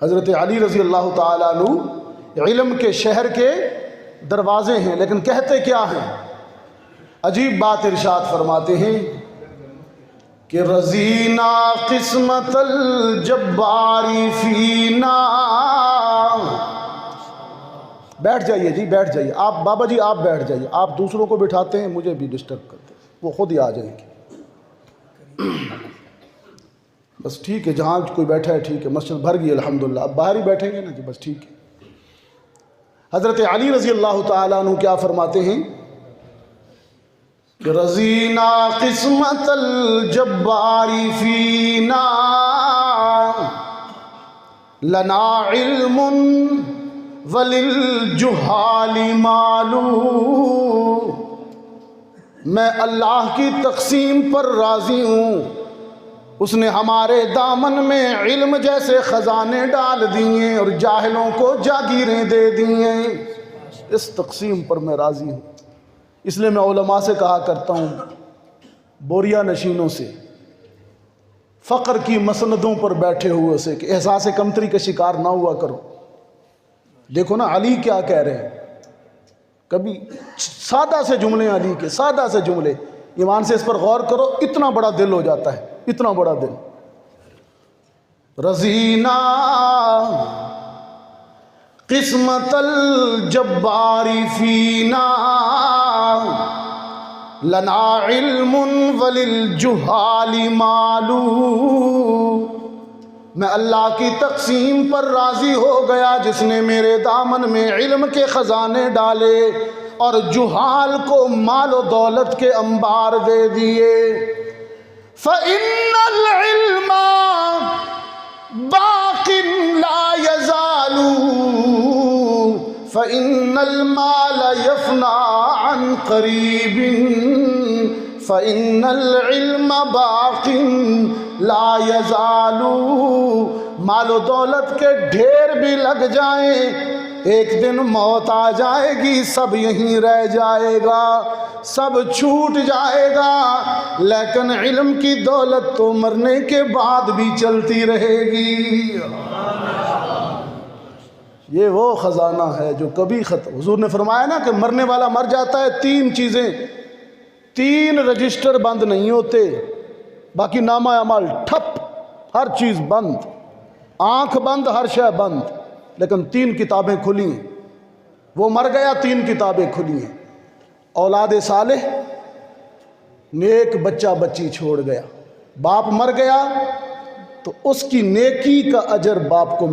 حضرت علی رضی اللہ تعالیٰ عنہ علم کے شہر کے دروازے ہیں، لیکن کہتے کیا ہیں؟ عجیب بات ارشاد فرماتے ہیں کہ رضینا قسمت الجباری فینا۔ بیٹھ جائیے جی، بیٹھ جائیے آپ، بابا جی آپ بیٹھ جائیے، آپ دوسروں کو بٹھاتے ہیں، مجھے بھی ڈسٹرب کرتے ہیں، وہ خود ہی آ جائیں گے۔ بس ٹھیک ہے، جہاں کوئی بیٹھا ہے ٹھیک ہے، مسجد بھر گئی الحمدللہ، اب باہر ہی بیٹھیں گے نا جی، بس ٹھیک ہے۔ حضرت علی رضی اللہ تعالیٰ عنہ کیا فرماتے ہیں کہ رضینا قسمت الجباری فینا لنا علم وللجہال مال۔ میں اللہ کی تقسیم پر راضی ہوں، اس نے ہمارے دامن میں علم جیسے خزانے ڈال دیے اور جاہلوں کو جاگیریں دے دیے، اس تقسیم پر میں راضی ہوں۔ اس لیے میں علماء سے کہا کرتا ہوں، بوریا نشینوں سے، فقر کی مسندوں پر بیٹھے ہوئے سے کہ احساس کمتری کا شکار نہ ہوا کرو۔ دیکھو نا علی کیا کہہ رہے ہیں، کبھی سادہ سے جملے علی کے، سادہ سے جملے، ایمان سے اس پر غور کرو، اتنا بڑا دل ہو جاتا ہے، اتنا بڑا دل۔ رضینا قسمت الجباری فینا لنا علم وللجہال مال۔ میں اللہ کی تقسیم پر راضی ہو گیا جس نے میرے دامن میں علم کے خزانے ڈالے اور جہال کو مال و دولت کے انبار دے دیے۔ فَإِنَّ الْعِلْمَ بَاقٍ لَا يَزَالُ فَإِنَّ الْمَالَ يَفْنَىٰ عَنْ قَرِيبٍ فَإِنَّ الْعِلْمَ بَاقٍ لَا يَزَالُ۔ مال و دولت کے ڈھیر بھی لگ جائیں، ایک دن موت آ جائے گی، سب یہیں رہ جائے گا، سب چھوٹ جائے گا، لیکن علم کی دولت تو مرنے کے بعد بھی چلتی رہے گی۔ یہ وہ خزانہ ہے جو کبھی ختم، حضور نے فرمایا نا کہ مرنے والا مر جاتا ہے، تین چیزیں، تین رجسٹر بند نہیں ہوتے، باقی نامہ اعمال ٹھپ، ہر چیز بند، آنکھ بند، ہر شے بند، لیکن تین کتابیں کھلی ہیں۔ وہ مر گیا، تین کتابیں کھلی ہیں، اولاد صالح، نیک بچہ بچی چھوڑ گیا، باپ مر گیا تو اس کی نیکی کا اجر باپ کو